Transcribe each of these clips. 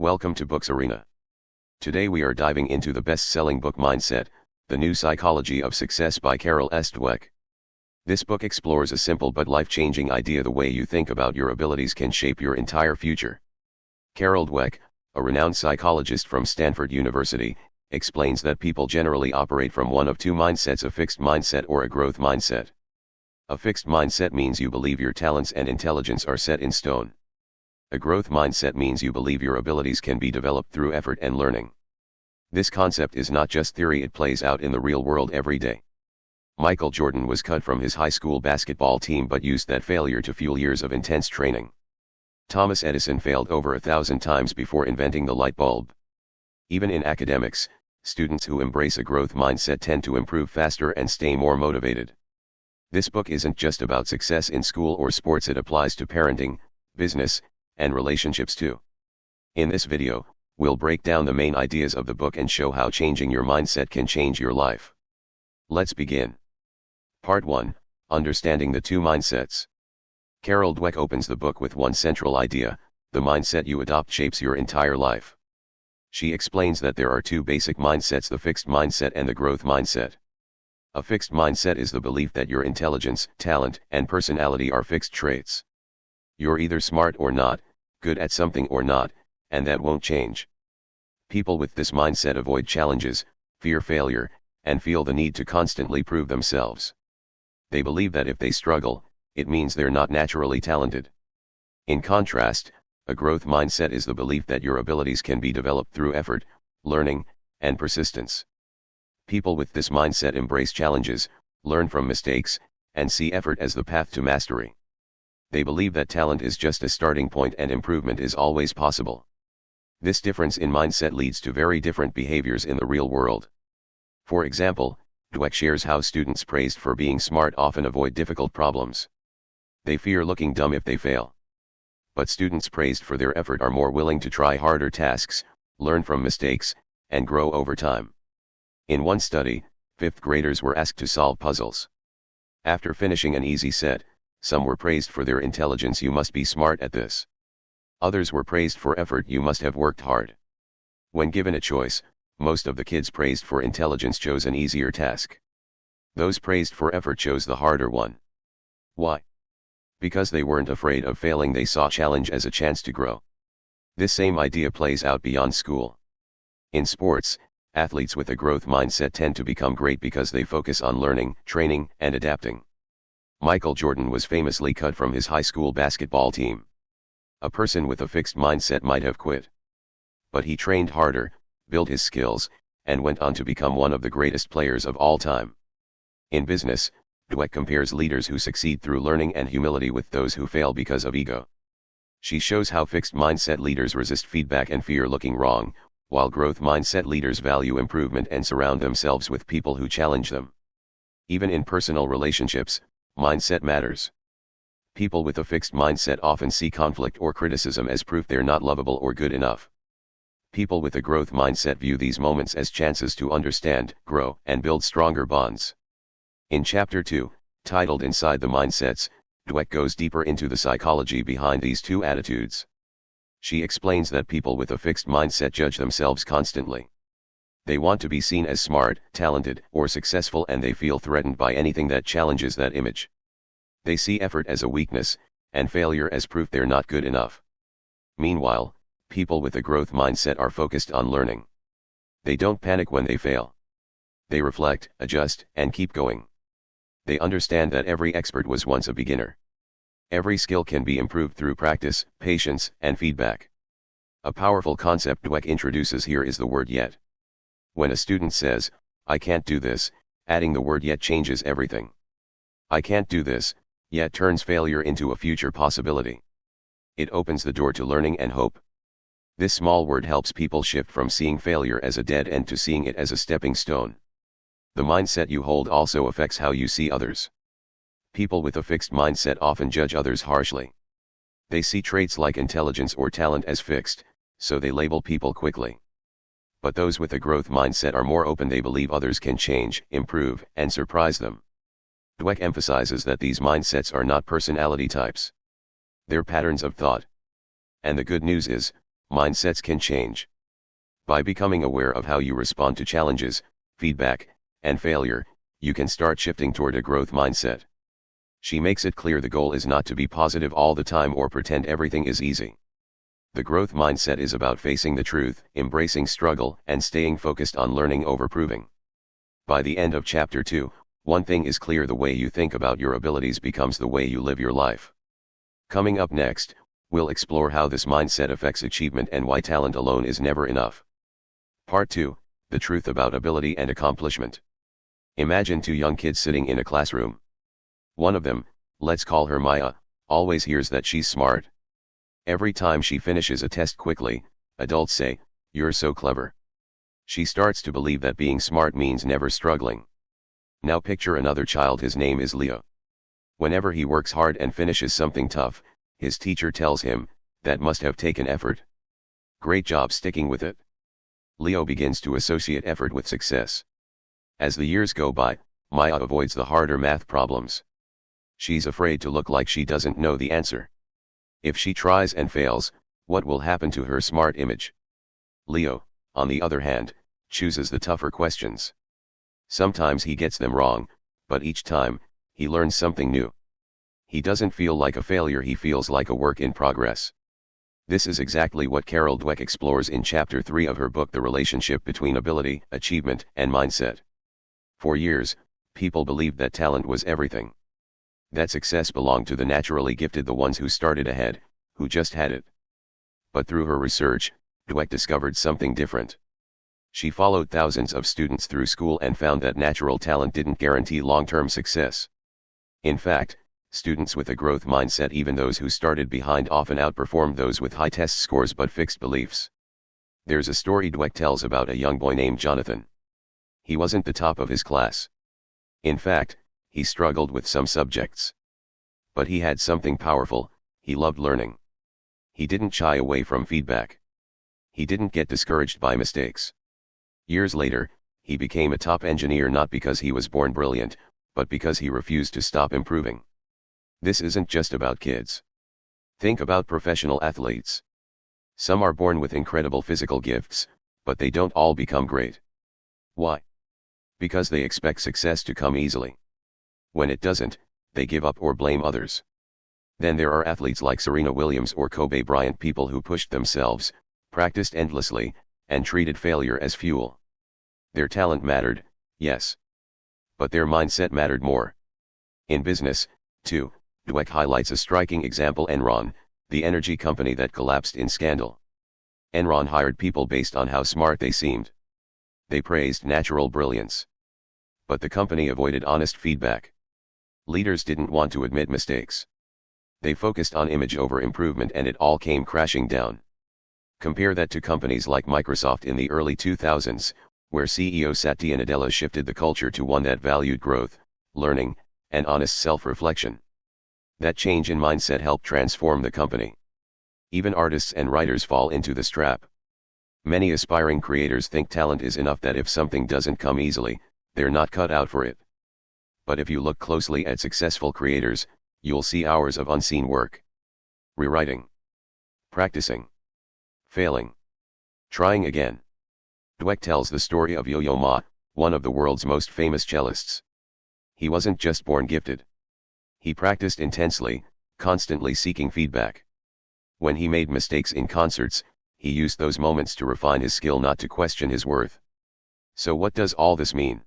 Welcome to Books Arena. Today we are diving into the best-selling book Mindset, The New Psychology of Success by Carol S. Dweck. This book explores a simple but life-changing idea: the way you think about your abilities can shape your entire future. Carol Dweck, a renowned psychologist from Stanford University, explains that people generally operate from one of two mindsets: a fixed mindset or a growth mindset. A fixed mindset means you believe your talents and intelligence are set in stone. A growth mindset means you believe your abilities can be developed through effort and learning. This concept is not just theory, it plays out in the real world every day. Michael Jordan was cut from his high school basketball team but used that failure to fuel years of intense training. Thomas Edison failed over 1,000 times before inventing the light bulb. Even in academics, students who embrace a growth mindset tend to improve faster and stay more motivated. This book isn't just about success in school or sports, it applies to parenting, business, and relationships too. In this video, we'll break down the main ideas of the book and show how changing your mindset can change your life. Let's begin. Part 1, Understanding the Two Mindsets. Carol Dweck opens the book with one central idea: the mindset you adopt shapes your entire life. She explains that there are two basic mindsets: the fixed mindset and the growth mindset. A fixed mindset is the belief that your intelligence, talent, and personality are fixed traits. You're either smart or not, good at something or not, and that won't change. People with this mindset avoid challenges, fear failure, and feel the need to constantly prove themselves. They believe that if they struggle, it means they're not naturally talented. In contrast, a growth mindset is the belief that your abilities can be developed through effort, learning, and persistence. People with this mindset embrace challenges, learn from mistakes, and see effort as the path to mastery. They believe that talent is just a starting point and improvement is always possible. This difference in mindset leads to very different behaviors in the real world. For example, Dweck shares how students praised for being smart often avoid difficult problems. They fear looking dumb if they fail. But students praised for their effort are more willing to try harder tasks, learn from mistakes, and grow over time. In one study, fifth graders were asked to solve puzzles. After finishing an easy set, some were praised for their intelligence: "You must be smart at this." Others were praised for effort: "You must have worked hard." When given a choice, most of the kids praised for intelligence chose an easier task. Those praised for effort chose the harder one. Why? Because they weren't afraid of failing, they saw challenge as a chance to grow. This same idea plays out beyond school. In sports, athletes with a growth mindset tend to become great because they focus on learning, training, and adapting. Michael Jordan was famously cut from his high school basketball team. A person with a fixed mindset might have quit. But he trained harder, built his skills, and went on to become one of the greatest players of all time. In business, Dweck compares leaders who succeed through learning and humility with those who fail because of ego. She shows how fixed mindset leaders resist feedback and fear looking wrong, while growth mindset leaders value improvement and surround themselves with people who challenge them. Even in personal relationships, mindset matters. People with a fixed mindset often see conflict or criticism as proof they're not lovable or good enough. People with a growth mindset view these moments as chances to understand, grow, and build stronger bonds. In Chapter 2, titled Inside the Mindsets, Dweck goes deeper into the psychology behind these two attitudes. She explains that people with a fixed mindset judge themselves constantly. They want to be seen as smart, talented, or successful, and they feel threatened by anything that challenges that image. They see effort as a weakness, and failure as proof they're not good enough. Meanwhile, people with a growth mindset are focused on learning. They don't panic when they fail. They reflect, adjust, and keep going. They understand that every expert was once a beginner. Every skill can be improved through practice, patience, and feedback. A powerful concept Dweck introduces here is the word yet. When a student says, "I can't do this," adding the word yet changes everything. "I can't do this," yet turns failure into a future possibility. It opens the door to learning and hope. This small word helps people shift from seeing failure as a dead end to seeing it as a stepping stone. The mindset you hold also affects how you see others. People with a fixed mindset often judge others harshly. They see traits like intelligence or talent as fixed, so they label people quickly. But those with a growth mindset are more open. They believe others can change, improve, and surprise them. Dweck emphasizes that these mindsets are not personality types. They're patterns of thought. And the good news is, Mindsets can change. By becoming aware of how you respond to challenges, feedback, and failure, you can start shifting toward a growth mindset. She makes it clear the goal is not to be positive all the time or pretend everything is easy. The growth mindset is about facing the truth, embracing struggle, and staying focused on learning over proving. By the end of chapter 2, one thing is clear: the way you think about your abilities becomes the way you live your life. Coming up next, we'll explore how this mindset affects achievement and why talent alone is never enough. Part 2, the truth about ability and accomplishment. Imagine two young kids sitting in a classroom. One of them, let's call her Maya, always hears that she's smart. Every time she finishes a test quickly, adults say, "You're so clever." She starts to believe that being smart means never struggling. Now picture another child. His name is Leo. Whenever he works hard and finishes something tough, his teacher tells him, "That must have taken effort. Great job sticking with it." Leo begins to associate effort with success. As the years go by, Maya avoids the harder math problems. She's afraid to look like she doesn't know the answer. If she tries and fails, what will happen to her smart image? Leo, on the other hand, chooses the tougher questions. Sometimes he gets them wrong, but each time, he learns something new. He doesn't feel like a failure, he feels like a work in progress. This is exactly what Carol Dweck explores in chapter 3 of her book, The Relationship Between Ability, Achievement, and Mindset. For years, people believed that talent was everything. That success belonged to the naturally gifted, the ones who started ahead, who just had it. But through her research, Dweck discovered something different. She followed thousands of students through school and found that natural talent didn't guarantee long-term success. In fact, students with a growth mindset, even those who started behind, often outperformed those with high test scores but fixed beliefs. There's a story Dweck tells about a young boy named Jonathan. He wasn't the top of his class. In fact, he struggled with some subjects. But he had something powerful: he loved learning. He didn't shy away from feedback. He didn't get discouraged by mistakes. Years later, he became a top engineer, not because he was born brilliant, but because he refused to stop improving. This isn't just about kids. Think about professional athletes. Some are born with incredible physical gifts, but they don't all become great. Why? Because they expect success to come easily. When it doesn't, they give up or blame others. Then there are athletes like Serena Williams or Kobe Bryant, people who pushed themselves, practiced endlessly, and treated failure as fuel. Their talent mattered, yes. But their mindset mattered more. In business, too, Dweck highlights a striking example: Enron, the energy company that collapsed in scandal. Enron hired people based on how smart they seemed. They praised natural brilliance. But the company avoided honest feedback. Leaders didn't want to admit mistakes. They focused on image over improvement, and it all came crashing down. Compare that to companies like Microsoft in the early 2000s, where CEO Satya Nadella shifted the culture to one that valued growth, learning, and honest self-reflection. That change in mindset helped transform the company. Even artists and writers fall into this trap. Many aspiring creators think talent is enough, that if something doesn't come easily, they're not cut out for it. But if you look closely at successful creators, you'll see hours of unseen work. Rewriting. Practicing. Failing. Trying again. Dweck tells the story of Yo-Yo Ma, one of the world's most famous cellists. He wasn't just born gifted. He practiced intensely, constantly seeking feedback. When he made mistakes in concerts, he used those moments to refine his skill, not to question his worth. So what does all this mean?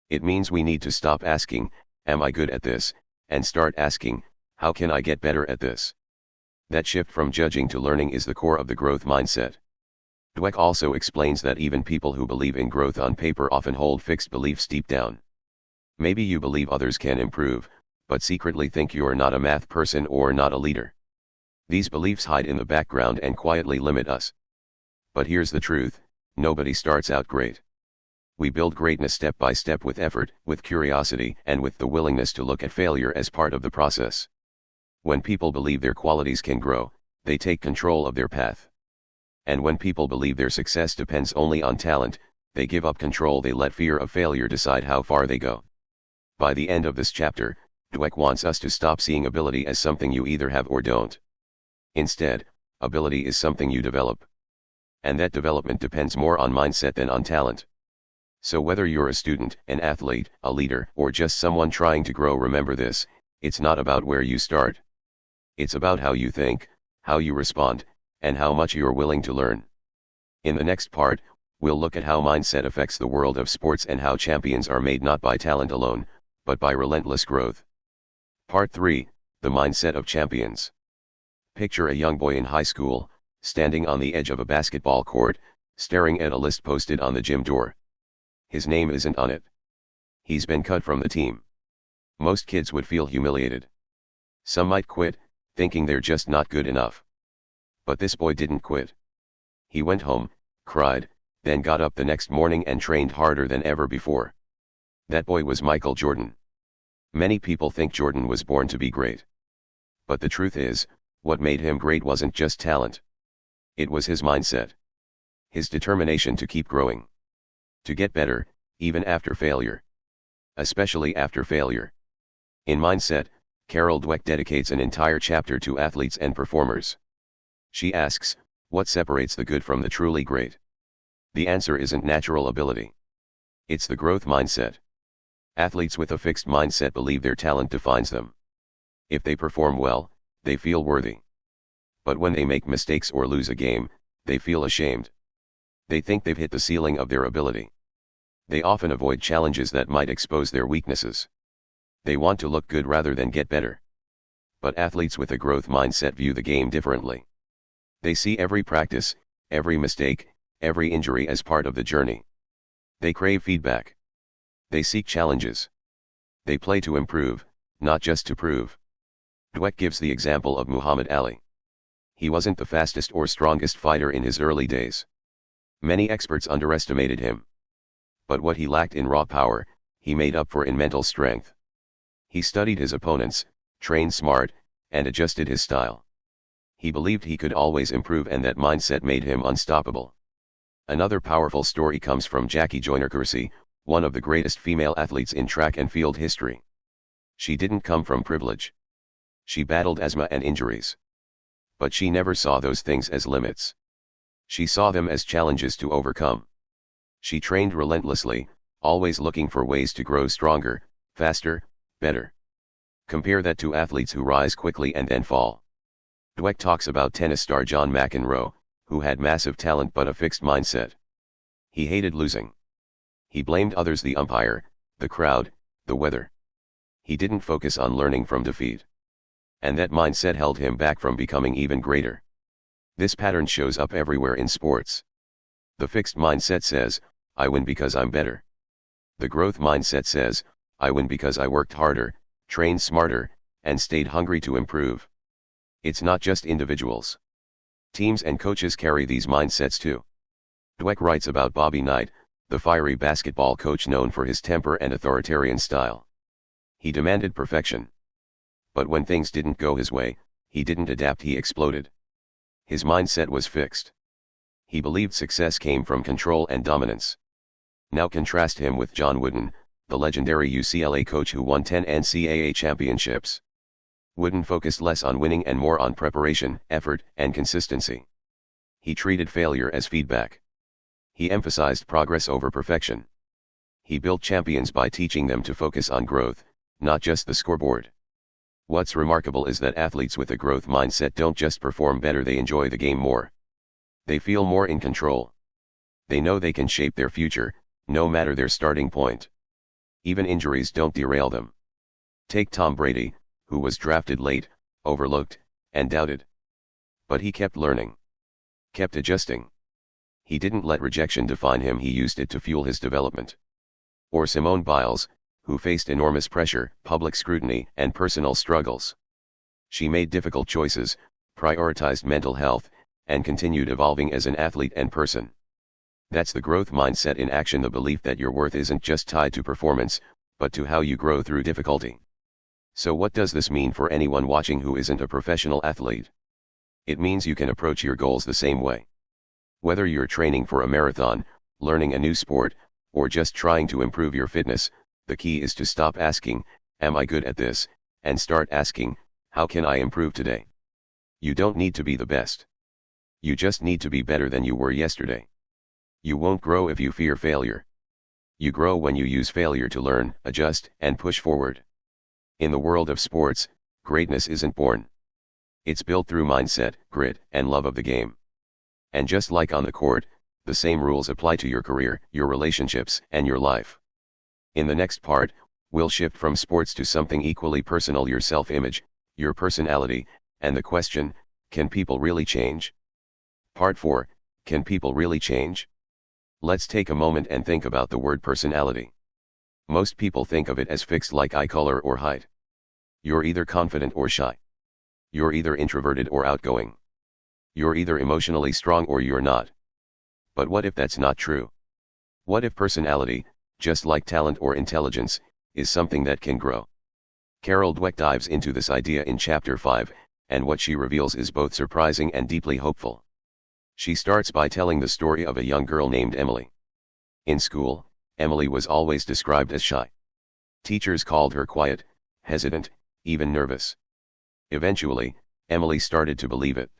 It means we need to stop asking, "Am I good at this?" and start asking, "How can I get better at this?" That shift from judging to learning is the core of the growth mindset. Dweck also explains that even people who believe in growth on paper often hold fixed beliefs deep down. Maybe you believe others can improve, but secretly think you are not a math person or not a leader. These beliefs hide in the background and quietly limit us. But here's the truth: nobody starts out great. We build greatness step by step, with effort, with curiosity, and with the willingness to look at failure as part of the process. When people believe their qualities can grow, they take control of their path. And when people believe their success depends only on talent, they give up control. They let fear of failure decide how far they go. By the end of this chapter, Dweck wants us to stop seeing ability as something you either have or don't. Instead, Ability is something you develop. And that development depends more on mindset than on talent. So whether you're a student, an athlete, a leader, or just someone trying to grow, remember this: it's not about where you start. It's about how you think, how you respond, and how much you're willing to learn. In the next part, we'll look at how mindset affects the world of sports and how champions are made not by talent alone, but by relentless growth. Part 3, The Mindset of Champions. Picture a young boy in high school, standing on the edge of a basketball court, staring at a list posted on the gym door. His name isn't on it. He's been cut from the team. Most kids would feel humiliated. Some might quit, thinking they're just not good enough. But this boy didn't quit. He went home, cried, then got up the next morning and trained harder than ever before. That boy was Michael Jordan. Many people think Jordan was born to be great. But the truth is, what made him great wasn't just talent. It was his mindset. His determination to keep growing. To get better, even after failure. Especially after failure. In Mindset, Carol Dweck dedicates an entire chapter to athletes and performers. She asks, what separates the good from the truly great? The answer isn't natural ability. It's the growth mindset. Athletes with a fixed mindset believe their talent defines them. If they perform well, they feel worthy. But when they make mistakes or lose a game, they feel ashamed. They think they've hit the ceiling of their ability. They often avoid challenges that might expose their weaknesses. They want to look good rather than get better. But athletes with a growth mindset view the game differently. They see every practice, every mistake, every injury as part of the journey. They crave feedback. They seek challenges. They play to improve, not just to prove. Dweck gives the example of Muhammad Ali. He wasn't the fastest or strongest fighter in his early days. Many experts underestimated him. But what he lacked in raw power, he made up for in mental strength. He studied his opponents, trained smart, and adjusted his style. He believed he could always improve, and that mindset made him unstoppable. Another powerful story comes from Jackie Joyner-Kersee, one of the greatest female athletes in track and field history. She didn't come from privilege. She battled asthma and injuries. But she never saw those things as limits. She saw them as challenges to overcome. She trained relentlessly, always looking for ways to grow stronger, faster, better. Compare that to athletes who rise quickly and then fall. Dweck talks about tennis star John McEnroe, who had massive talent but a fixed mindset. He hated losing. He blamed others, the umpire, the crowd, the weather. He didn't focus on learning from defeat. And that mindset held him back from becoming even greater. This pattern shows up everywhere in sports. The fixed mindset says, I win because I'm better. The growth mindset says, I win because I worked harder, trained smarter, and stayed hungry to improve. It's not just individuals. Teams and coaches carry these mindsets too. Dweck writes about Bobby Knight, the fiery basketball coach known for his temper and authoritarian style. He demanded perfection. But when things didn't go his way, he didn't adapt, he exploded. His mindset was fixed. He believed success came from control and dominance. Now contrast him with John Wooden, the legendary UCLA coach who won 10 NCAA championships. Wooden focused less on winning and more on preparation, effort, and consistency. He treated failure as feedback. He emphasized progress over perfection. He built champions by teaching them to focus on growth, not just the scoreboard. What's remarkable is that athletes with a growth mindset don't just perform better, they enjoy the game more. They feel more in control. They know they can shape their future, no matter their starting point. Even injuries don't derail them. Take Tom Brady, who was drafted late, overlooked, and doubted. But he kept learning. Kept adjusting. He didn't let rejection define him, he used it to fuel his development. Or Simone Biles, who faced enormous pressure, public scrutiny, and personal struggles. She made difficult choices, prioritized mental health, and continued evolving as an athlete and person. That's the growth mindset in action, the belief that your worth isn't just tied to performance, but to how you grow through difficulty. So what does this mean for anyone watching who isn't a professional athlete? It means you can approach your goals the same way. Whether you're training for a marathon, learning a new sport, or just trying to improve your fitness, the key is to stop asking, am I good at this, and start asking, how can I improve today? You don't need to be the best. You just need to be better than you were yesterday. You won't grow if you fear failure. You grow when you use failure to learn, adjust, and push forward. In the world of sports, greatness isn't born. It's built through mindset, grit, and love of the game. And just like on the court, the same rules apply to your career, your relationships, and your life. In the next part, we'll shift from sports to something equally personal: your self-image, your personality, and the question, can people really change? Part 4, can people really change? Let's take a moment and think about the word personality. Most people think of it as fixed, like eye color or height. You're either confident or shy. You're either introverted or outgoing. You're either emotionally strong or you're not. But what if that's not true? What if personality, just like talent or intelligence, is something that can grow? Carol Dweck dives into this idea in Chapter 5, and what she reveals is both surprising and deeply hopeful. She starts by telling the story of a young girl named Emily. In school, Emily was always described as shy. Teachers called her quiet, hesitant, even nervous. Eventually, Emily started to believe it.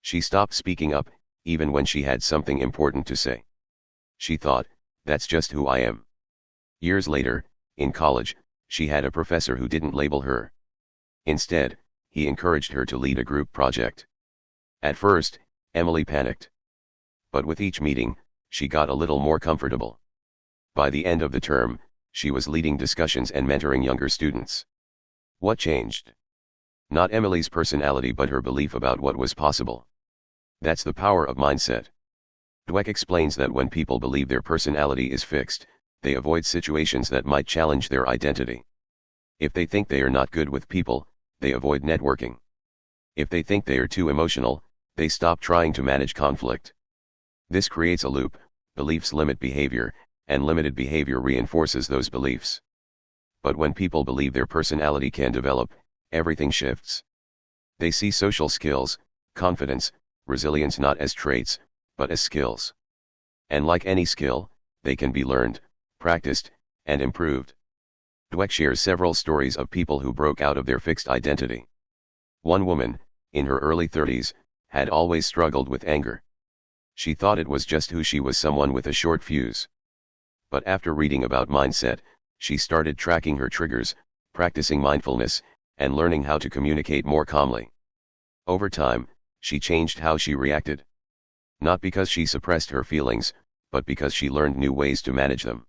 She stopped speaking up, even when she had something important to say. She thought, that's just who I am. Years later, in college, she had a professor who didn't label her. Instead, he encouraged her to lead a group project. At first, Emily panicked. But with each meeting, she got a little more comfortable. By the end of the term, she was leading discussions and mentoring younger students. What changed? Not Emily's personality, but her belief about what was possible. That's the power of mindset. Dweck explains that when people believe their personality is fixed, they avoid situations that might challenge their identity. If they think they are not good with people, they avoid networking. If they think they are too emotional, they stop trying to manage conflict. This creates a loop: beliefs limit behavior, and limited behavior reinforces those beliefs. But when people believe their personality can develop, everything shifts. They see social skills, confidence, resilience not as traits, but as skills. And like any skill, they can be learned, practiced, and improved. Dweck shares several stories of people who broke out of their fixed identity. One woman, in her early 30s, had always struggled with anger. She thought it was just who she was, someone with a short fuse. But after reading about mindset, she started tracking her triggers, practicing mindfulness, and learning how to communicate more calmly. Over time, she changed how she reacted. Not because she suppressed her feelings, but because she learned new ways to manage them.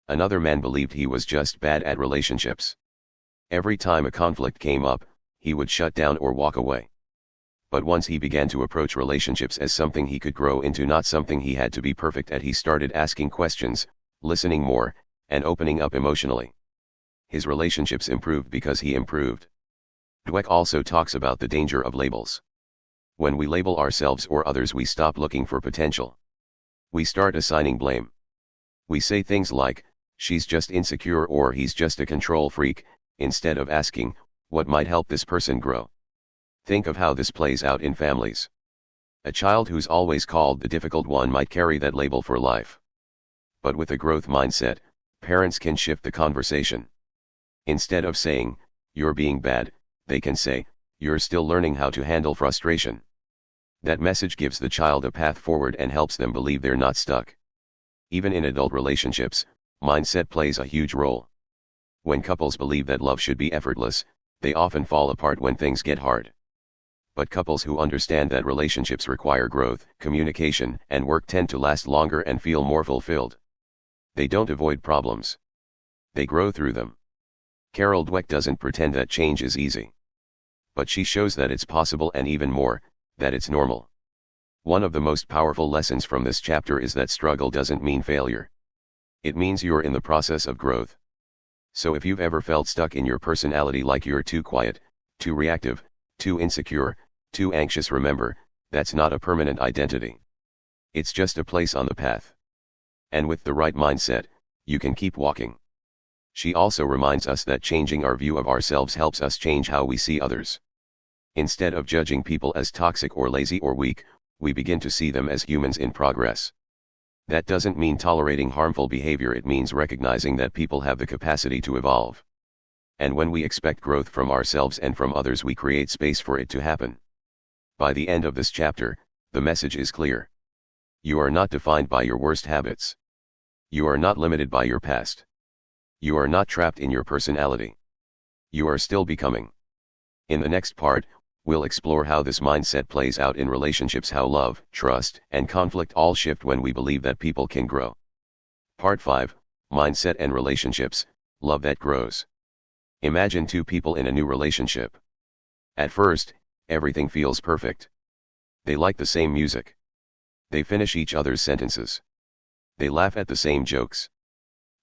Another man believed he was just bad at relationships. Every time a conflict came up, he would shut down or walk away. But once he began to approach relationships as something he could grow into, not something he had to be perfect at, he started asking questions, listening more, and opening up emotionally. His relationships improved because he improved. Dweck also talks about the danger of labels. When we label ourselves or others, we stop looking for potential. We start assigning blame. We say things like, she's just insecure or he's just a control freak, instead of asking, what might help this person grow? Think of how this plays out in families. A child who's always called the difficult one might carry that label for life. But with a growth mindset, parents can shift the conversation. Instead of saying, you're being bad, they can say, you're still learning how to handle frustration. That message gives the child a path forward and helps them believe they're not stuck. Even in adult relationships, mindset plays a huge role. When couples believe that love should be effortless, they often fall apart when things get hard. But couples who understand that relationships require growth, communication, and work tend to last longer and feel more fulfilled. They don't avoid problems. They grow through them. Carol Dweck doesn't pretend that change is easy. But she shows that it's possible, and even more, that it's normal. One of the most powerful lessons from this chapter is that struggle doesn't mean failure. It means you're in the process of growth. So if you've ever felt stuck in your personality, like you're too quiet, too reactive, too insecure, too anxious, remember, that's not a permanent identity. It's just a place on the path. And with the right mindset, you can keep walking. She also reminds us that changing our view of ourselves helps us change how we see others. Instead of judging people as toxic or lazy or weak, we begin to see them as humans in progress. That doesn't mean tolerating harmful behavior, it means recognizing that people have the capacity to evolve. And when we expect growth from ourselves and from others, we create space for it to happen. By the end of this chapter, The message is clear. You are not defined by your worst habits. You are not limited by your past. You are not trapped in your personality. You are still becoming. In the next part, we'll explore how this mindset plays out in relationships, how love, trust, and conflict all shift when we believe that people can grow. Part 5, Mindset and Relationships, Love That Grows. Imagine two people in a new relationship. At first, everything feels perfect. They like the same music. They finish each other's sentences. They laugh at the same jokes.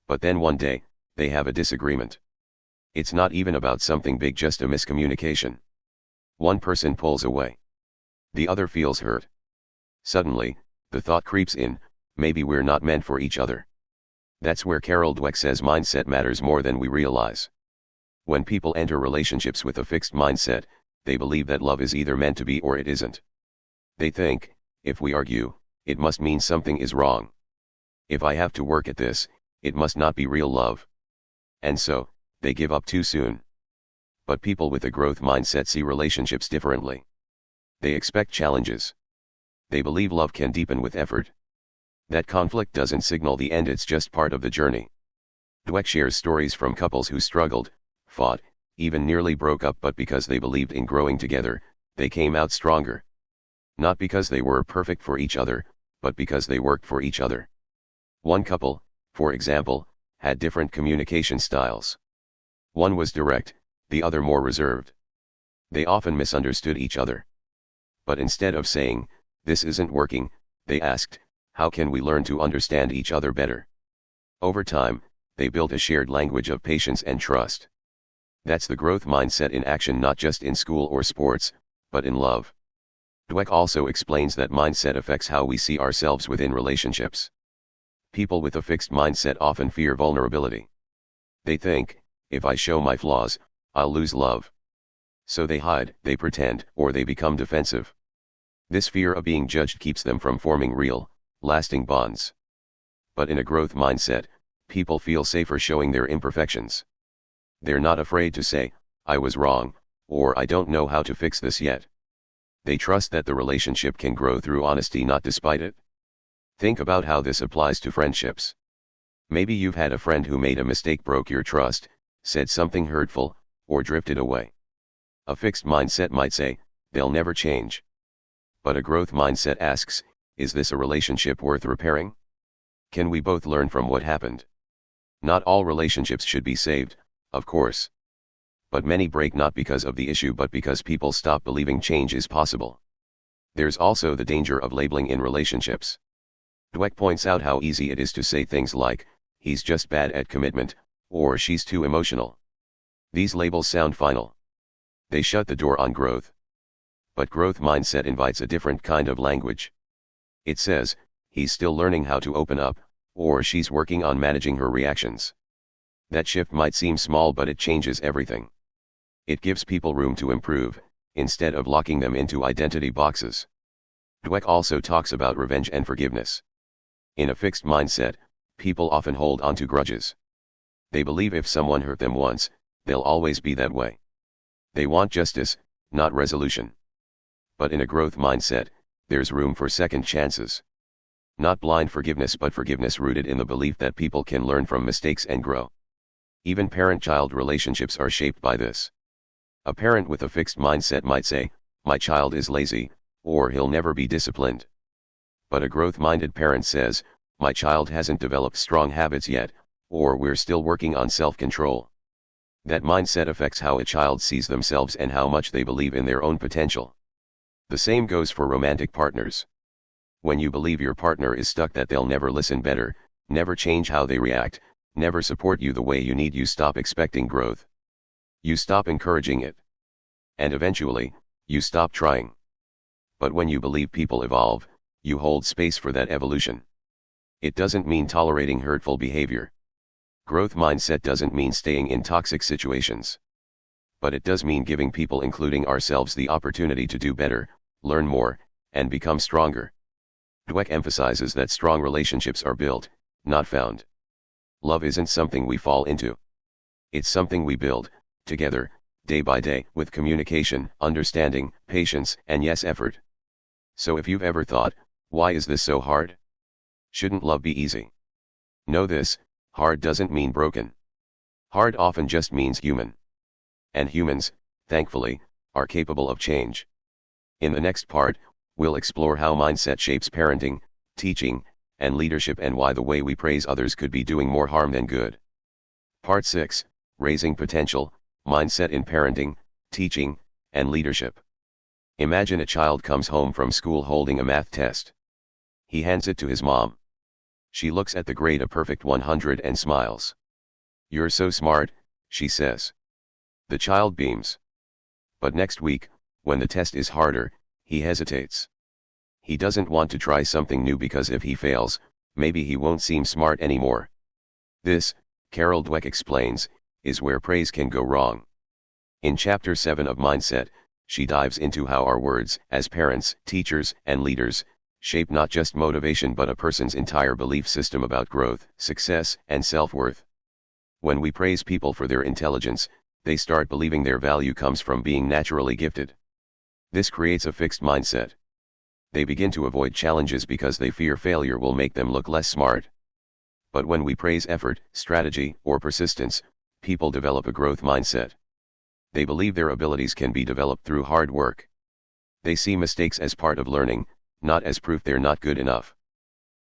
But then one day, they have a disagreement. It's not even about something big, just a miscommunication. One person pulls away. The other feels hurt. Suddenly, the thought creeps in, maybe we're not meant for each other. That's where Carol Dweck says mindset matters more than we realize. When people enter relationships with a fixed mindset, they believe that love is either meant to be or it isn't. They think, if we argue, it must mean something is wrong. If I have to work at this, it must not be real love. And so, they give up too soon. But people with a growth mindset see relationships differently. They expect challenges. They believe love can deepen with effort. That conflict doesn't signal the end, it's just part of the journey. Dweck shares stories from couples who struggled, fought, even nearly broke up, but because they believed in growing together, they came out stronger. Not because they were perfect for each other, but because they worked for each other. One couple, for example, had different communication styles. One was direct, the other more reserved. They often misunderstood each other. But instead of saying, "This isn't working," they asked, "How can we learn to understand each other better?" Over time, they built a shared language of patience and trust. That's the growth mindset in action, not just in school or sports, but in love. Dweck also explains that mindset affects how we see ourselves within relationships. People with a fixed mindset often fear vulnerability. They think, if I show my flaws, I'll lose love. So they hide, they pretend, or they become defensive. This fear of being judged keeps them from forming real, lasting bonds. But in a growth mindset, people feel safer showing their imperfections. They're not afraid to say, "I was wrong," or "I don't know how to fix this yet." They trust that the relationship can grow through honesty, not despite it. Think about how this applies to friendships. Maybe you've had a friend who made a mistake, broke your trust, said something hurtful, or drifted away. A fixed mindset might say, "They'll never change." But a growth mindset asks, is this a relationship worth repairing? Can we both learn from what happened? Not all relationships should be saved, of course. But many break not because of the issue but because people stop believing change is possible. There's also the danger of labeling in relationships. Dweck points out how easy it is to say things like, "He's just bad at commitment," or "She's too emotional." These labels sound final. They shut the door on growth. But growth mindset invites a different kind of language. It says, "He's still learning how to open up," or "She's working on managing her reactions." That shift might seem small, but it changes everything. It gives people room to improve, instead of locking them into identity boxes. Dweck also talks about revenge and forgiveness. In a fixed mindset, people often hold on to grudges. They believe if someone hurt them once, they'll always be that way. They want justice, not resolution. But in a growth mindset, there's room for second chances. Not blind forgiveness, but forgiveness rooted in the belief that people can learn from mistakes and grow. Even parent-child relationships are shaped by this. A parent with a fixed mindset might say, "My child is lazy," or "He'll never be disciplined." But a growth-minded parent says, "My child hasn't developed strong habits yet," or "We're still working on self-control." That mindset affects how a child sees themselves and how much they believe in their own potential. The same goes for romantic partners. When you believe your partner is stuck, that they'll never listen better, never change how they react, never support you the way you need, you stop expecting growth. You stop encouraging it. And eventually, you stop trying. But when you believe people evolve, you hold space for that evolution. It doesn't mean tolerating hurtful behavior. Growth mindset doesn't mean staying in toxic situations. But it does mean giving people, including ourselves, the opportunity to do better, learn more, and become stronger. Dweck emphasizes that strong relationships are built, not found. Love isn't something we fall into. It's something we build, together, day by day, with communication, understanding, patience, and yes, effort. So if you've ever thought, why is this so hard? Shouldn't love be easy? Know this, hard doesn't mean broken. Hard often just means human. And humans, thankfully, are capable of change. In the next part, we'll explore how mindset shapes parenting, teaching, and leadership, and why the way we praise others could be doing more harm than good. Part 6, Raising Potential, Mindset in Parenting, Teaching, and Leadership. Imagine a child comes home from school holding a math test. He hands it to his mom. She looks at the grade, a perfect 100, and smiles. "You're so smart," she says. The child beams. But next week, when the test is harder, he hesitates. He doesn't want to try something new because if he fails, maybe he won't seem smart anymore. This, Carol Dweck explains, is where praise can go wrong. In Chapter 7 of Mindset, she dives into how our words, as parents, teachers, and leaders, shape not just motivation but a person's entire belief system about growth, success, and self-worth. When we praise people for their intelligence, they start believing their value comes from being naturally gifted. This creates a fixed mindset. They begin to avoid challenges because they fear failure will make them look less smart. But when we praise effort, strategy, or persistence, people develop a growth mindset. They believe their abilities can be developed through hard work. They see mistakes as part of learning, not as proof they're not good enough.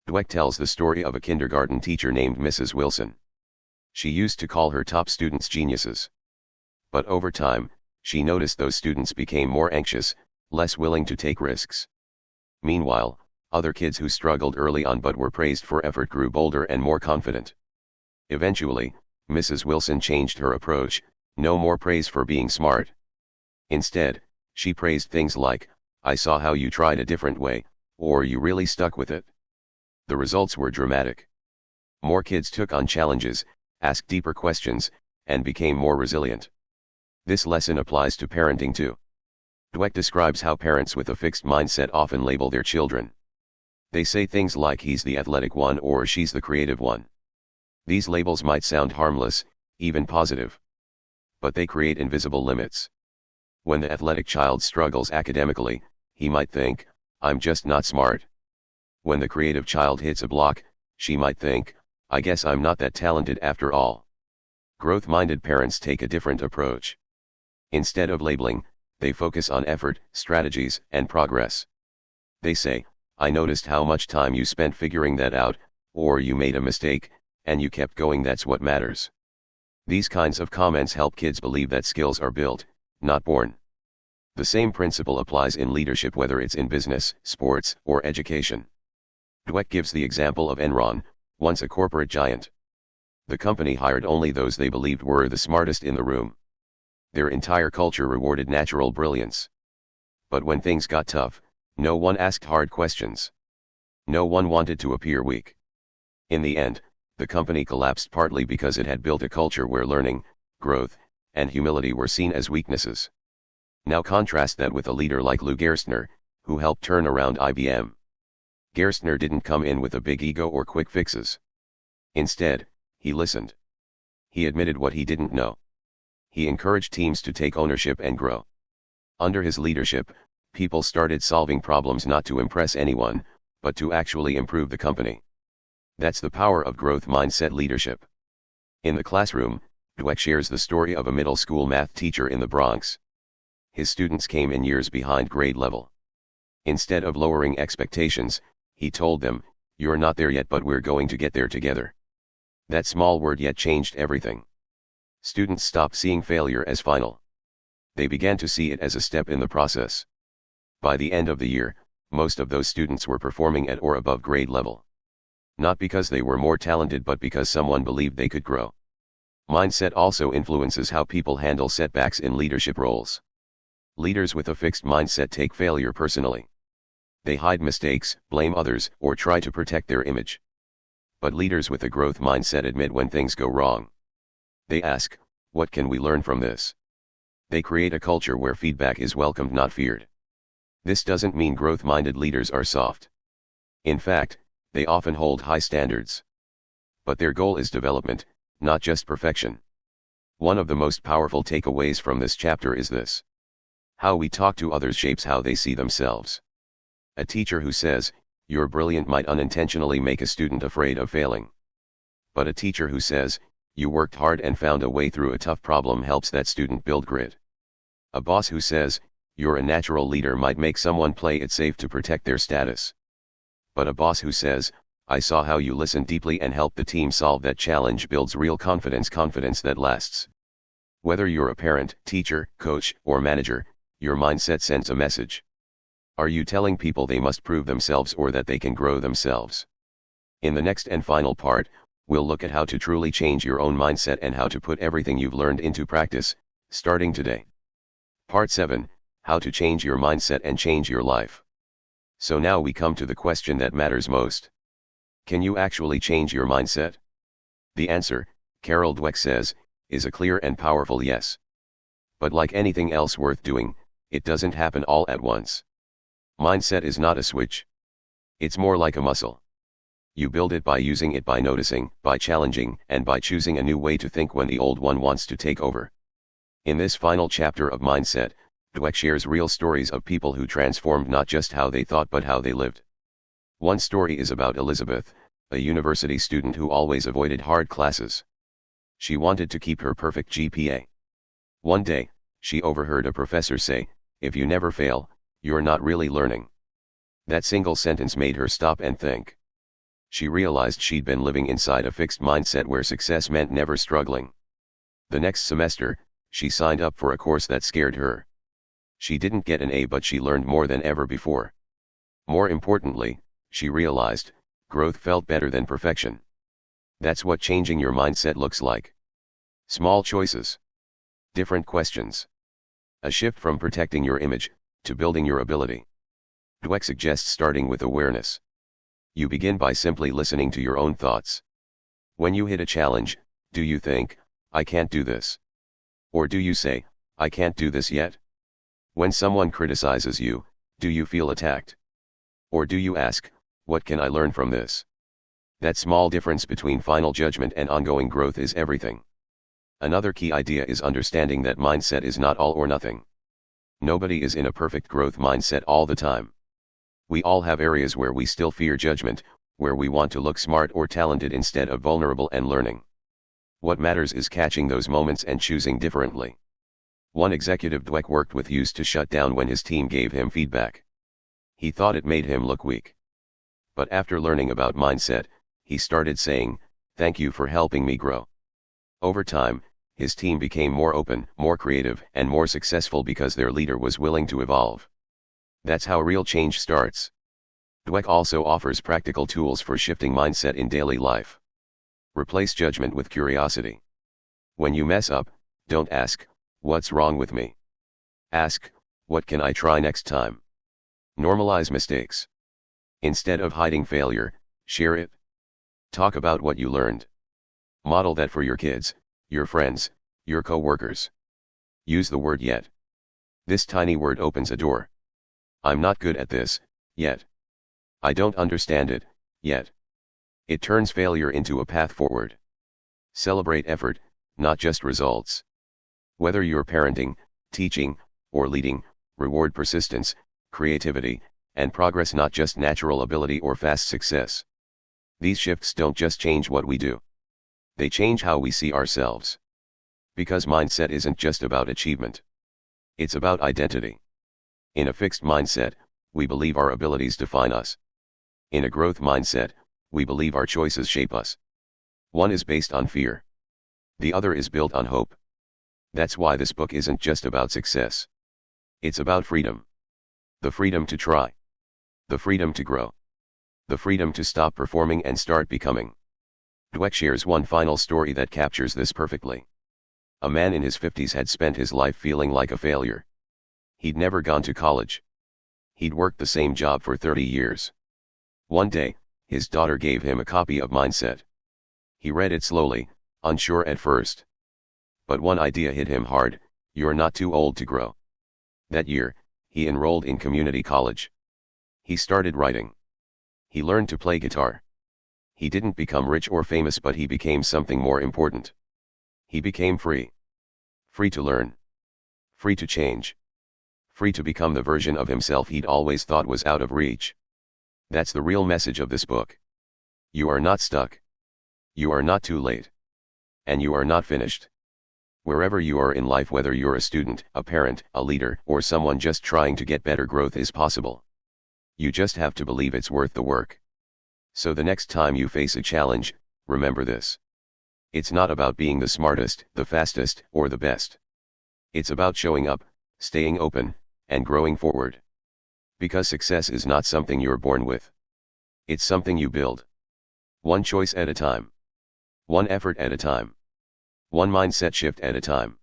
Dweck tells the story of a kindergarten teacher named Mrs. Wilson. She used to call her top students geniuses. But over time, she noticed those students became more anxious, less willing to take risks. Meanwhile, other kids who struggled early on but were praised for effort grew bolder and more confident. Eventually, Mrs. Wilson changed her approach. No more praise for being smart. Instead, she praised things like, "I saw how you tried a different way," or "you really stuck with it." The results were dramatic. More kids took on challenges, asked deeper questions, and became more resilient. This lesson applies to parenting too. Dweck describes how parents with a fixed mindset often label their children. They say things like, "He's the athletic one" or "She's the creative one." These labels might sound harmless, even positive. But they create invisible limits. When the athletic child struggles academically, he might think, "I'm just not smart." When the creative child hits a block, she might think, "I guess I'm not that talented after all." Growth-minded parents take a different approach. Instead of labeling, they focus on effort, strategies, and progress. They say, "I noticed how much time you spent figuring that out," or "You made a mistake, and you kept going, that's what matters." These kinds of comments help kids believe that skills are built, not born. The same principle applies in leadership, whether it's in business, sports, or education. Dweck gives the example of Enron, once a corporate giant. The company hired only those they believed were the smartest in the room. Their entire culture rewarded natural brilliance. But when things got tough, no one asked hard questions. No one wanted to appear weak. In the end, the company collapsed partly because it had built a culture where learning, growth, and humility were seen as weaknesses. Now contrast that with a leader like Lou Gerstner, who helped turn around IBM. Gerstner didn't come in with a big ego or quick fixes. Instead, he listened. He admitted what he didn't know. He encouraged teams to take ownership and grow. Under his leadership, people started solving problems not to impress anyone, but to actually improve the company. That's the power of growth mindset leadership. In the classroom, Dweck shares the story of a middle school math teacher in the Bronx. His students came in years behind grade level. Instead of lowering expectations, he told them, "You're not there yet, but we're going to get there together." That small word yet changed everything. Students stopped seeing failure as final. They began to see it as a step in the process. By the end of the year, most of those students were performing at or above grade level. Not because they were more talented, but because someone believed they could grow. Mindset also influences how people handle setbacks in leadership roles. Leaders with a fixed mindset take failure personally. They hide mistakes, blame others, or try to protect their image. But leaders with a growth mindset admit when things go wrong. They ask, "What can we learn from this?" They create a culture where feedback is welcomed, not feared. This doesn't mean growth-minded leaders are soft. In fact, they often hold high standards. But their goal is development, not just perfection. One of the most powerful takeaways from this chapter is this: how we talk to others shapes how they see themselves. A teacher who says, "You're brilliant" might unintentionally make a student afraid of failing. But a teacher who says, "You worked hard and found a way through a tough problem" helps that student build grit. A boss who says, "You're a natural leader" might make someone play it safe to protect their status. But a boss who says, "I saw how you listened deeply and helped the team solve that challenge" builds real confidence, confidence that lasts. Whether you're a parent, teacher, coach, or manager, your mindset sends a message. Are you telling people they must prove themselves or that they can grow themselves? In the next and final part, we'll look at how to truly change your own mindset and how to put everything you've learned into practice, starting today. Part 7, How to Change Your Mindset and Change Your Life. So now we come to the question that matters most. Can you actually change your mindset? The answer, Carol Dweck says, is a clear and powerful yes. But like anything else worth doing, it doesn't happen all at once. Mindset is not a switch. It's more like a muscle. You build it by using it, by noticing, by challenging, and by choosing a new way to think when the old one wants to take over. In this final chapter of Mindset, Dweck shares real stories of people who transformed not just how they thought but how they lived. One story is about Elizabeth, a university student who always avoided hard classes. She wanted to keep her perfect GPA. One day, she overheard a professor say, "If you never fail, you're not really learning." That single sentence made her stop and think. She realized she'd been living inside a fixed mindset where success meant never struggling. The next semester, she signed up for a course that scared her. She didn't get an A, but she learned more than ever before. More importantly, she realized, growth felt better than perfection. That's what changing your mindset looks like. Small choices. Different questions. A shift from protecting your image, to building your ability. Dweck suggests starting with awareness. You begin by simply listening to your own thoughts. When you hit a challenge, do you think, "I can't do this"? Or do you say, "I can't do this yet"? When someone criticizes you, do you feel attacked? Or do you ask, "What can I learn from this"? That small difference between final judgment and ongoing growth is everything. Another key idea is understanding that mindset is not all or nothing. Nobody is in a perfect growth mindset all the time. We all have areas where we still fear judgment, where we want to look smart or talented instead of vulnerable and learning. What matters is catching those moments and choosing differently. One executive Dweck worked with used to shut down when his team gave him feedback. He thought it made him look weak. But after learning about mindset, he started saying, "Thank you for helping me grow." Over time, his team became more open, more creative, and more successful because their leader was willing to evolve. That's how real change starts. Dweck also offers practical tools for shifting mindset in daily life. Replace judgment with curiosity. When you mess up, don't ask, "What's wrong with me?" Ask, "What can I try next time?" Normalize mistakes. Instead of hiding failure, share it. Talk about what you learned. Model that for your kids, your friends, your co-workers. Use the word "yet." This tiny word opens a door. I'm not good at this, yet. I don't understand it, yet. It turns failure into a path forward. Celebrate effort, not just results. Whether you're parenting, teaching, or leading, reward persistence, creativity, and progress, not just natural ability or fast success. These shifts don't just change what we do. They change how we see ourselves. Because mindset isn't just about achievement. It's about identity. In a fixed mindset, we believe our abilities define us. In a growth mindset, we believe our choices shape us. One is based on fear. The other is built on hope. That's why this book isn't just about success. It's about freedom. The freedom to try. The freedom to grow. The freedom to stop performing and start becoming. Dweck shares one final story that captures this perfectly. A man in his 50s had spent his life feeling like a failure. He'd never gone to college. He'd worked the same job for 30 years. One day, his daughter gave him a copy of Mindset. He read it slowly, unsure at first. But one idea hit him hard: you're not too old to grow. That year, he enrolled in community college. He started writing. He learned to play guitar. He didn't become rich or famous, but he became something more important. He became free. Free to learn. Free to change. free to become the version of himself he'd always thought was out of reach. That's the real message of this book. You are not stuck. You are not too late. And you are not finished. Wherever you are in life, whether you're a student, a parent, a leader, or someone just trying to get better, growth is possible. You just have to believe it's worth the work. So the next time you face a challenge, remember this. It's not about being the smartest, the fastest, or the best. It's about showing up, staying open, and growing forward. Because success is not something you're born with. It's something you build. One choice at a time. One effort at a time. One mindset shift at a time.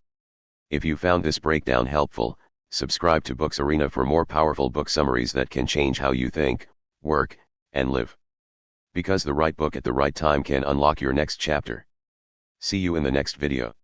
If you found this breakdown helpful, subscribe to Books Arena for more powerful book summaries that can change how you think, work, and live. Because the right book at the right time can unlock your next chapter. See you in the next video.